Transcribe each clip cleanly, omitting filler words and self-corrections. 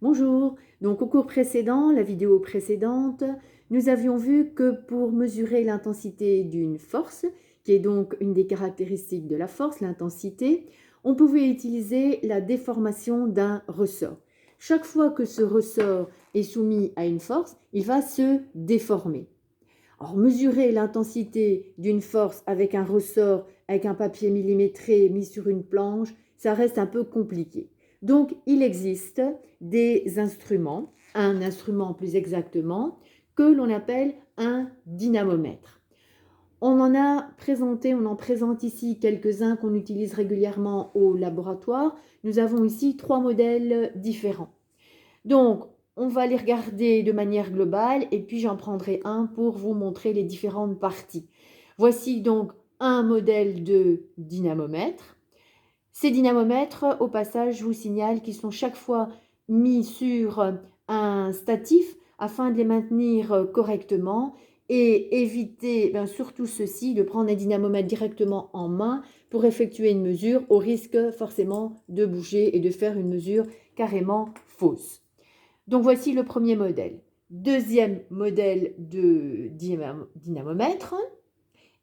Bonjour, donc au cours précédent, la vidéo précédente, nous avions vu que pour mesurer l'intensité d'une force, qui est donc une des caractéristiques de la force, l'intensité, on pouvait utiliser la déformation d'un ressort. Chaque fois que ce ressort est soumis à une force, il va se déformer. Alors, mesurer l'intensité d'une force avec un ressort, avec un papier millimétré mis sur une planche, ça reste un peu compliqué. Donc, il existe des instruments, un instrument plus exactement, que l'on appelle un dynamomètre. On en présente ici quelques-uns qu'on utilise régulièrement au laboratoire. Nous avons ici 3 modèles différents. Donc, on va les regarder de manière globale et puis j'en prendrai un pour vous montrer les différentes parties. Voici donc un modèle de dynamomètre. Ces dynamomètres, au passage, je vous signale qu'ils sont chaque fois mis sur un statif afin de les maintenir correctement et éviter, surtout ceci, de prendre un dynamomètre directement en main pour effectuer une mesure au risque forcément de bouger et de faire une mesure carrément fausse. Donc voici le premier modèle. Deuxième modèle de dynamomètre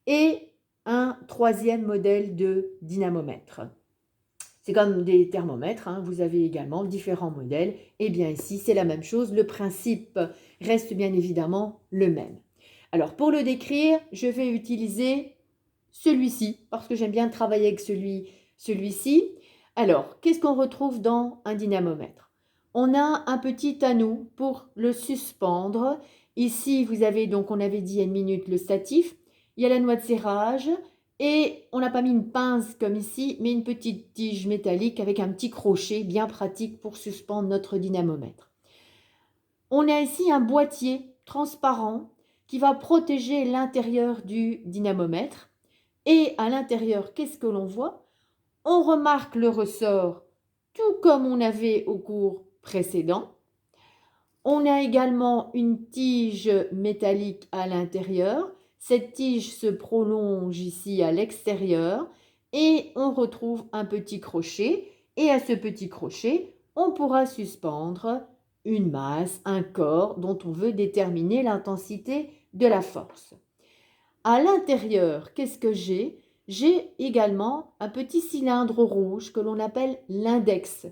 et un troisième modèle de dynamomètre. C'est comme des thermomètres, hein. Vous avez également différents modèles. Et bien ici, c'est la même chose. Le principe reste bien évidemment le même. Alors pour le décrire, je vais utiliser celui-ci parce que j'aime bien travailler avec celui-ci. Alors, qu'est-ce qu'on retrouve dans un dynamomètre? On a un petit anneau pour le suspendre. Ici, vous avez donc, on avait dit il y a une minute, le statif. Il y a la noix de serrage et on n'a pas mis une pince comme ici, mais une petite tige métallique avec un petit crochet bien pratique pour suspendre notre dynamomètre. On a ici un boîtier transparent qui va protéger l'intérieur du dynamomètre. Et à l'intérieur, qu'est-ce que l'on voit? On remarque le ressort tout comme on avait au cours précédent. On a également une tige métallique à l'intérieur. Cette tige se prolonge ici à l'extérieur et on retrouve un petit crochet. Et à ce petit crochet, on pourra suspendre une masse, un corps dont on veut déterminer l'intensité de la force. À l'intérieur, qu'est-ce que j'ai? J'ai également un petit cylindre rouge que l'on appelle l'index.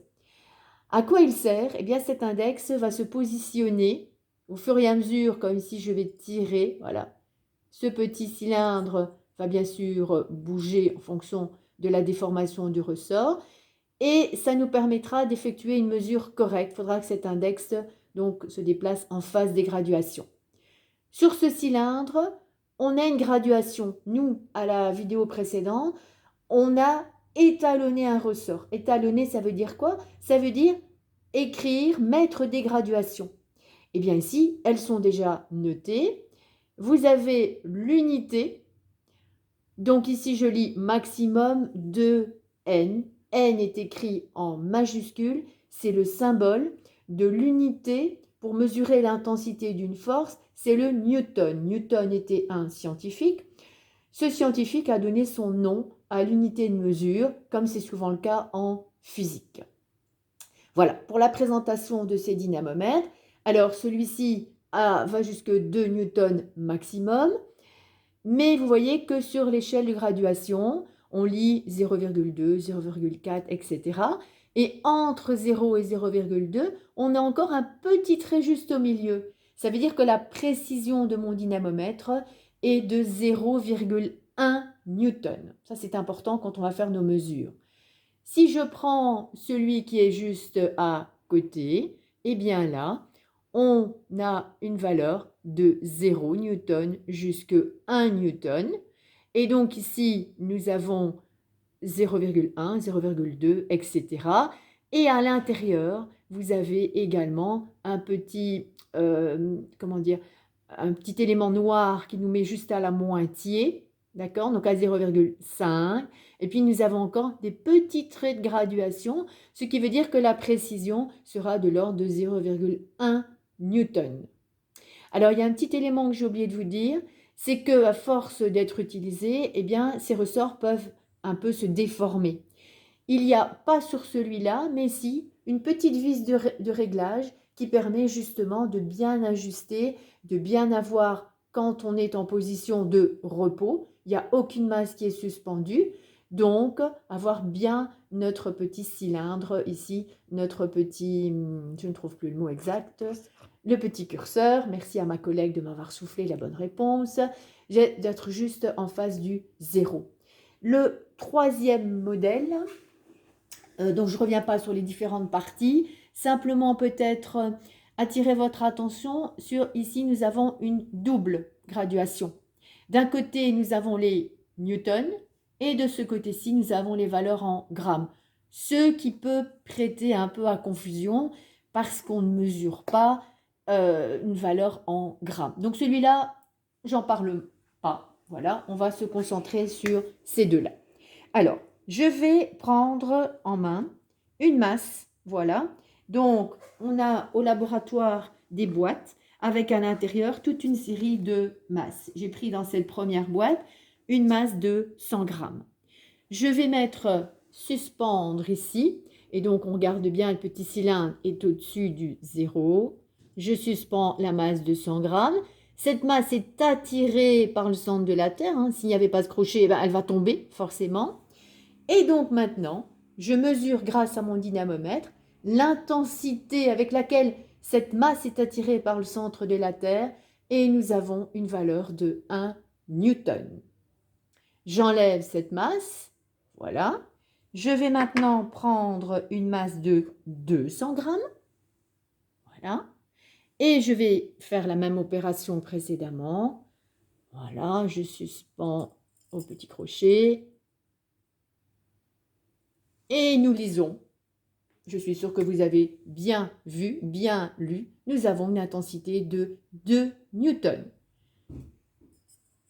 À quoi il sert? Eh bien, cet index va se positionner au fur et à mesure, comme ici je vais tirer, voilà. Ce petit cylindre va bien sûr bouger en fonction de la déformation du ressort et ça nous permettra d'effectuer une mesure correcte. Il faudra que cet index donc se déplace en phase des graduations. Sur ce cylindre, on a une graduation. Nous, à la vidéo précédente, on a étalonné un ressort. Étalonner, ça veut dire quoi? Ça veut dire écrire, mettre des graduations. Eh bien ici, elles sont déjà notées. Vous avez l'unité. Donc ici, je lis maximum de N. N est écrit en majuscule. C'est le symbole de l'unité pour mesurer l'intensité d'une force. C'est le Newton. Newton était un scientifique. Ce scientifique a donné son nom à l'unité de mesure, comme c'est souvent le cas en physique. Voilà, pour la présentation de ces dynamomètres. Alors, celui-ci va jusque 2 newtons maximum, mais vous voyez que sur l'échelle de graduation, on lit 0,2, 0,4, etc. Et entre 0 et 0,2, on a encore un petit trait juste au milieu. Ça veut dire que la précision de mon dynamomètre est de 0,1 newton. Ça, c'est important quand on va faire nos mesures. Si je prends celui qui est juste à côté, eh bien là, on a une valeur de 0 newton jusqu'à 1 newton. Et donc ici, nous avons 0,1, 0,2, etc. Et à l'intérieur, vous avez également un petit, un petit élément noir qui nous met juste à la moitié, d'accord? Donc à 0,5. Et puis nous avons encore des petits traits de graduation, ce qui veut dire que la précision sera de l'ordre de 0,1 newton. Alors il y a un petit élément que j'ai oublié de vous dire, c'est qu'à force d'être utilisés, eh bien ces ressorts peuvent un peu se déformer. Il n'y a pas sur celui-là, mais si une petite vis de réglage qui permet justement de bien ajuster, de bien avoir quand on est en position de repos. Il n'y a aucune masse qui est suspendue. Donc, avoir bien notre petit cylindre ici, notre petit, je ne trouve plus le mot exact, le petit curseur. Merci à ma collègue de m'avoir soufflé la bonne réponse. J'ai d'être juste en face du 0. Le troisième modèle, donc je ne reviens pas sur les différentes parties, simplement peut-être attirer votre attention sur, ici nous avons une double graduation. D'un côté, nous avons les newtons et de ce côté-ci, nous avons les valeurs en grammes. Ce qui peut prêter un peu à confusion parce qu'on ne mesure pas une valeur en grammes. Donc celui-là, j'en parle pas. Voilà, on va se concentrer sur ces deux-là. Alors, je vais prendre en main une masse, voilà. Donc, on a au laboratoire des boîtes avec à l'intérieur toute une série de masses. J'ai pris dans cette première boîte une masse de 100 grammes. Je vais suspendre ici, et donc on garde bien le petit cylindre est au-dessus du 0. Je suspends la masse de 100 grammes. Cette masse est attirée par le centre de la Terre. S'il n'y avait pas ce crochet, elle va tomber forcément. Et donc maintenant, je mesure grâce à mon dynamomètre l'intensité avec laquelle cette masse est attirée par le centre de la Terre et nous avons une valeur de 1 newton. J'enlève cette masse, voilà. Je vais maintenant prendre une masse de 200 grammes, voilà. Et je vais faire la même opération précédemment. Voilà, je suspends au petit crochet. Et nous lisons. Je suis sûre que vous avez bien vu, bien lu. Nous avons une intensité de 2 newtons.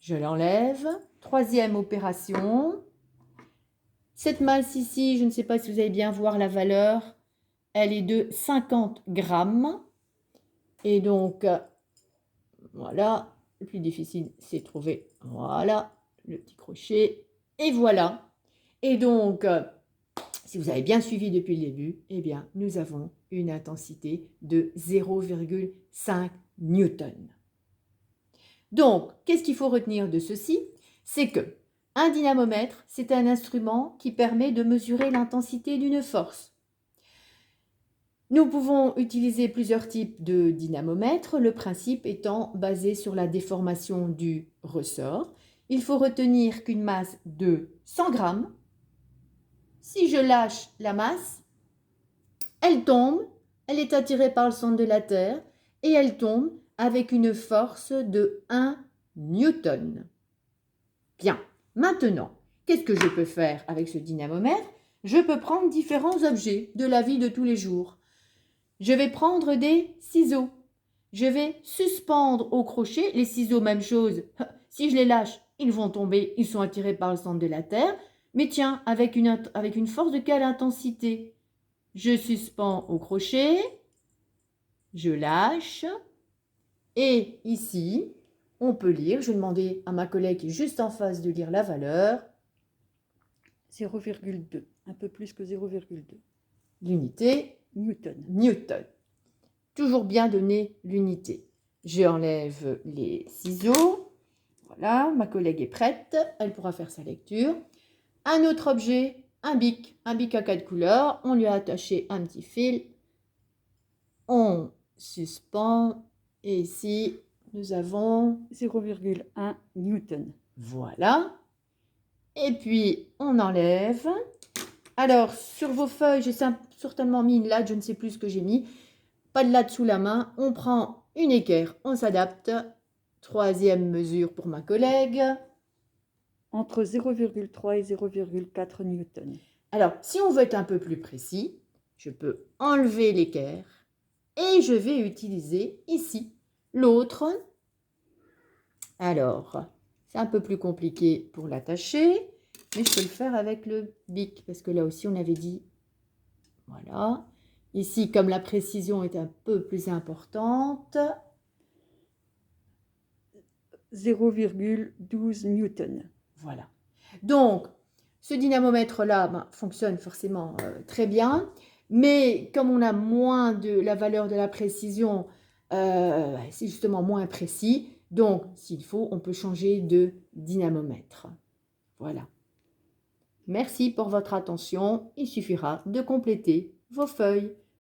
Je l'enlève. Troisième opération. Cette masse ici, je ne sais pas si vous allez bien voir la valeur. Elle est de 50 grammes. Et donc, voilà. Le plus difficile, c'est de trouver, voilà, le petit crochet. Et voilà. Et donc, si vous avez bien suivi depuis le début, eh bien, nous avons une intensité de 0,5 newton. Donc, qu'est-ce qu'il faut retenir de ceci? C'est que un dynamomètre, c'est un instrument qui permet de mesurer l'intensité d'une force. Nous pouvons utiliser plusieurs types de dynamomètres, le principe étant basé sur la déformation du ressort. Il faut retenir qu'une masse de 100 grammes, si je lâche la masse, elle tombe, elle est attirée par le centre de la Terre et elle tombe avec une force de 1 newton. Bien, maintenant, qu'est-ce que je peux faire avec ce dynamomètre? Je peux prendre différents objets de la vie de tous les jours. Je vais prendre des ciseaux. Je vais suspendre au crochet les ciseaux, même chose. Si je les lâche, ils vont tomber, ils sont attirés par le centre de la Terre. Mais tiens, avec une force de quelle intensité? Je suspends au crochet, je lâche, et ici, on peut lire, je vais demander à ma collègue qui est juste en face de lire la valeur. 0,2, un peu plus que 0,2. L'unité, newton. Toujours bien donner l'unité. J'enlève les ciseaux. Voilà, ma collègue est prête, elle pourra faire sa lecture. Un autre objet, un bic à 4 couleurs. On lui a attaché un petit fil. On suspend. Et ici, nous avons 0,1 newton. Voilà. Et puis, on enlève. Alors, sur vos feuilles, j'ai certainement mis une latte, je ne sais plus ce que j'ai mis. Pas de latte sous la main. On prend une équerre, on s'adapte. Troisième mesure pour ma collègue. Entre 0,3 et 0,4 newton. Alors, si on veut être un peu plus précis, je peux enlever l'équerre et je vais utiliser ici l'autre. Alors, c'est un peu plus compliqué pour l'attacher, mais je peux le faire avec le bic parce que là aussi on avait dit, voilà. Ici, comme la précision est un peu plus importante. 0,12 newton. Voilà. Donc, ce dynamomètre-là fonctionne forcément très bien. Mais comme on a moins de la valeur de la précision, c'est justement moins précis. Donc, s'il faut, on peut changer de dynamomètre. Voilà. Merci pour votre attention. Il suffira de compléter vos feuilles.